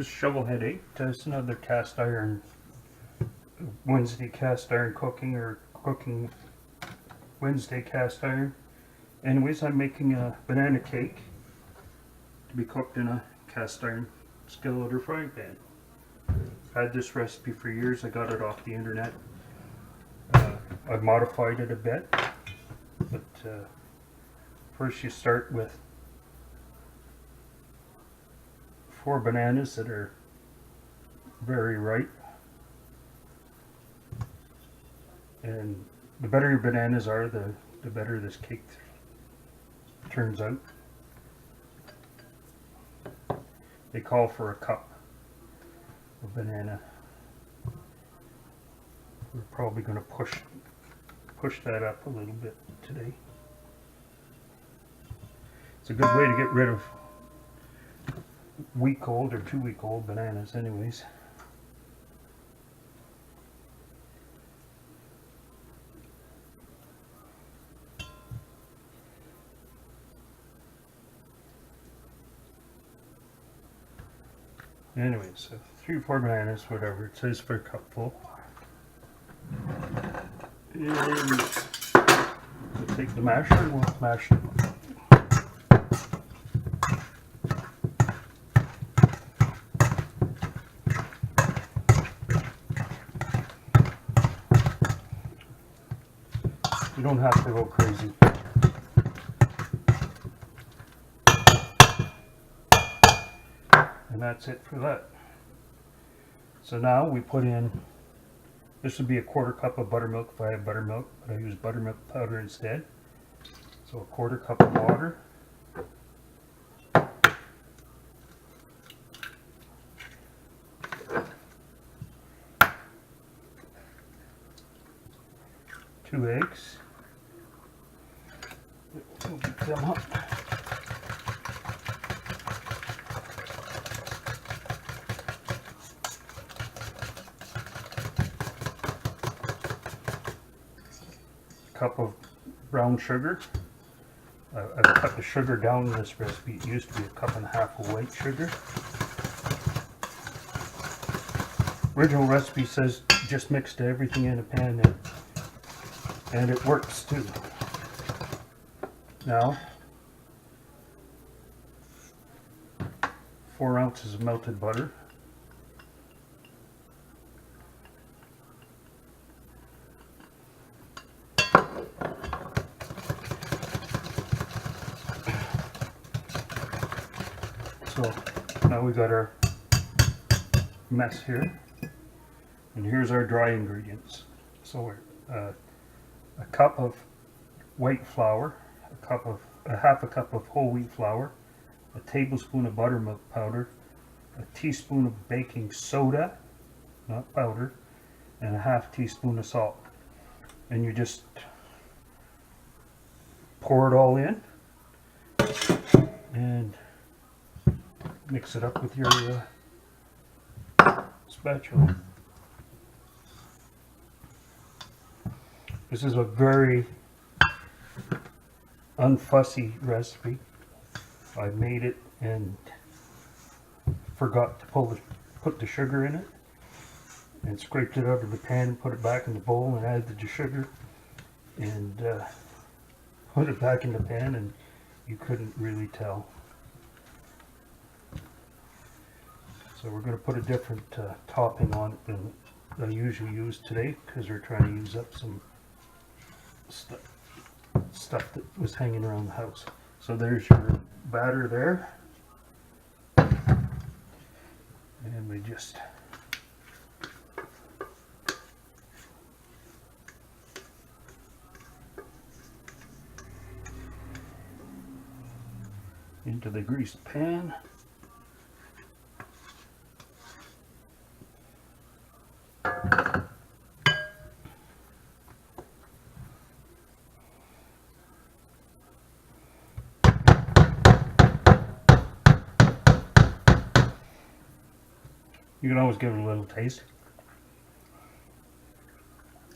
This Shovelhead 8, it's another cast iron, Wednesday cast iron cooking, or cooking Wednesday cast iron. Anyways, I'm making a banana cake to be cooked in a cast iron skillet or frying pan. I've had this recipe for years. I got it off the internet. I've modified it a bit, but first you start with 4 bananas that are very ripe, and the better your bananas are, the better this cake turns out. They call for a cup of banana. We're probably going to push that up a little bit today. It's a good way to get rid of week-old or 2-week-old bananas anyways. Anyways, so 3 or 4 bananas, whatever it says for a cupful. And we'll take the masher and we'll mash them up. You don't have to go crazy. And that's it for that. So now we put in, this would be a 1/4 cup of buttermilk if I have buttermilk, but I use buttermilk powder instead. So a 1/4 cup of water. Two eggs. We'll beat them up. Cup of brown sugar. I've cut the sugar down in this recipe. It used to be 1.5 cups of white sugar. Original recipe says just mix everything in a pan, and it works too. Now, 4 ounces of melted butter. So now we got our mess here, and here's our dry ingredients. So we're a cup of white flour, a 1/2 cup of whole wheat flour, a tablespoon of buttermilk powder, a teaspoon of baking soda, not powder, and a 1/2 teaspoon of salt. And you just pour it all in and mix it up with your spatula. This is a very unfussy recipe. I made it and forgot to put the sugar in it, and scraped it out of the pan and put it back in the bowl and added the sugar and put it back in the pan, and you couldn't really tell. So we're going to put a different topping on it than I usually use today, because we're trying to use up some stuff that was hanging around the house. So there's your batter there, and we just into the greased pan. You can always give it a little taste,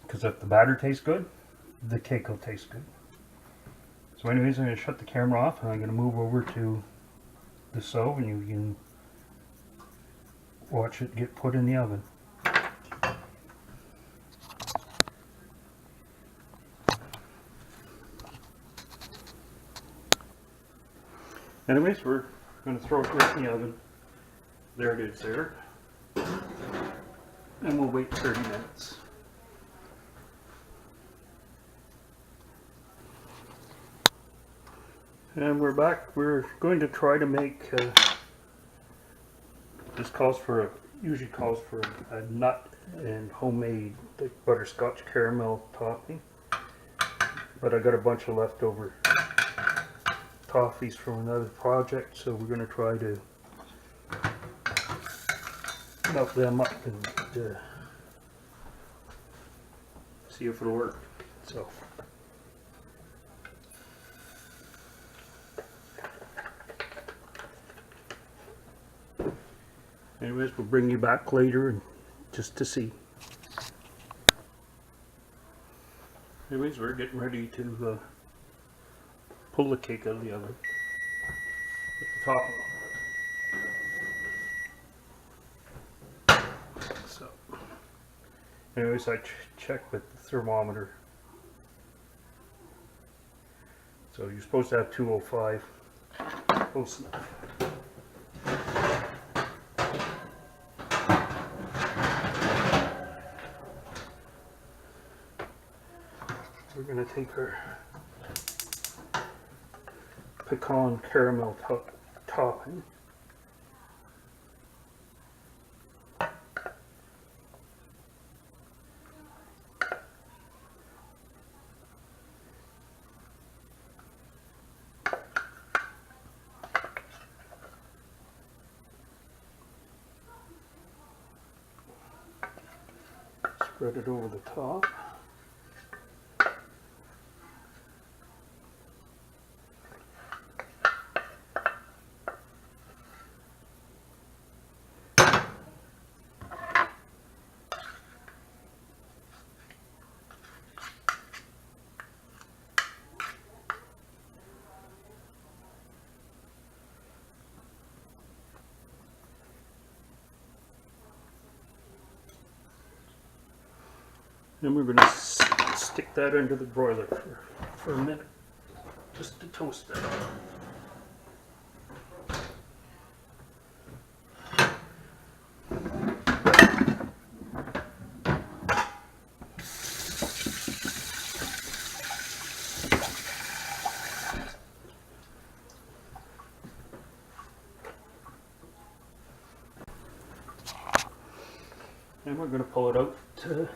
because if the batter tastes good, the cake will taste good. So anyways, I'm going to shut the camera off, and I'm going to move over to the stove, and you can watch it get put in the oven. Anyways, we're going to throw it right in the oven. There it is there. And we'll wait 30 minutes. And we're back. We're going to try to make, this usually calls for a nut and homemade butterscotch caramel topping. But I got a bunch of leftover toffees from another project, so we're going to try to melt them up and see if it'll work. So, anyways, we'll bring you back later and just to see. Anyways, we're getting ready to pull the cake out of the oven. Put the top on. So, anyways, I checked with the thermometer. So you're supposed to have 205. Close enough. We're going to take our pecan caramel topping. Spread it over the top. Then we're going to stick that into the broiler for a minute, just to toast that. And we're going to pull it out to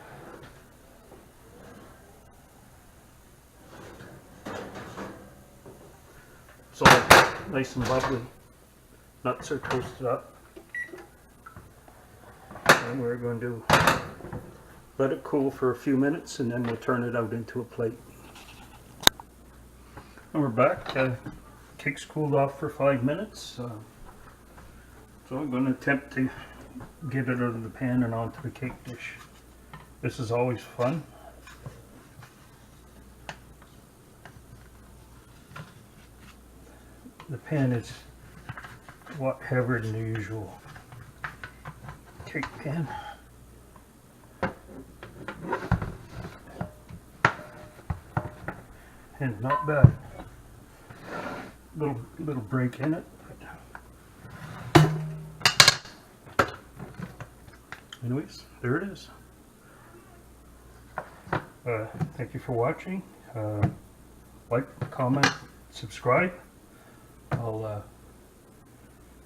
it's all nice and bubbly. Nuts are toasted up. And we're going to let it cool for a few minutes and then we'll turn it out into a plate. And we're back. Cake's cooled off for 5 minutes. So I'm going to attempt to get it out of the pan and onto the cake dish. This is always fun. The pan is a lot heavier than the usual cake pan. And not bad. Little break in it. But anyways, there it is. Thank you for watching. Like, comment, subscribe. I'll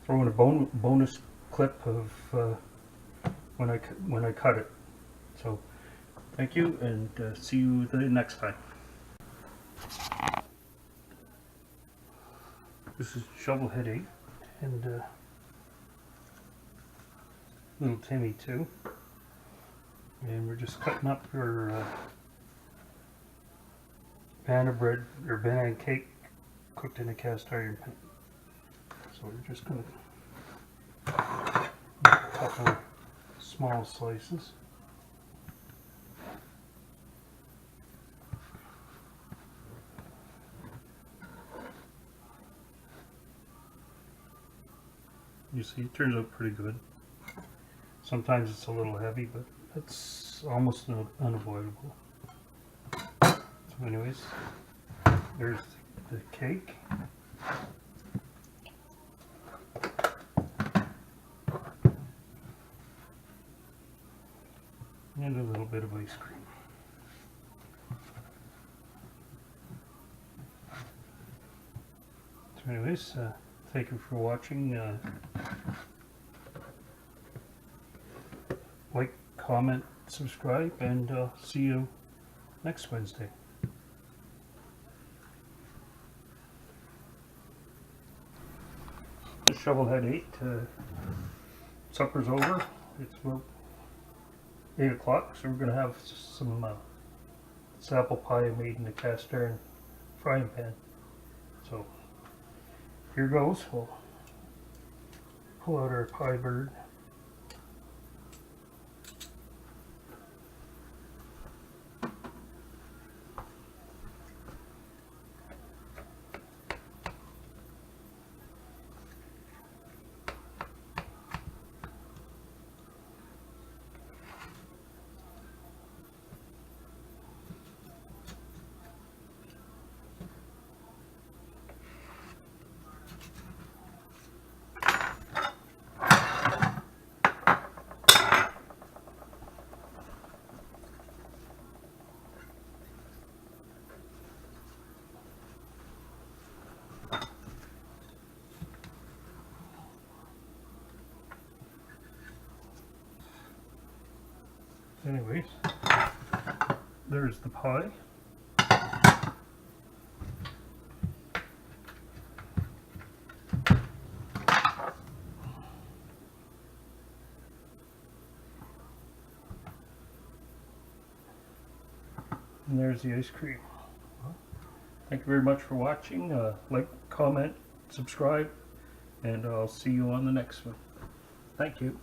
throw in a bonus clip of when I cut it. So thank you, and see you the next time. This is Shovelhead 8 and little Timmy too, and we're just cutting up our banana bread or banana cake cooked in a cast iron pan. So we're just going to make a couple of small slices. You see, it turns out pretty good. Sometimes it's a little heavy, but it's almost unavoidable. So anyways, there's the cake. And a little bit of ice cream. So anyways, thank you for watching. Like, comment, subscribe, and see you next Wednesday. The Shovelhead 8. Supper's over. It's about 8 o'clock, so we're going to have some this apple pie I made in a cast iron frying pan. So here goes. We'll pull out our pie bird. Anyways, there's the pie. And there's the ice cream. Thank you very much for watching. Like, comment, subscribe, and I'll see you on the next one. Thank you.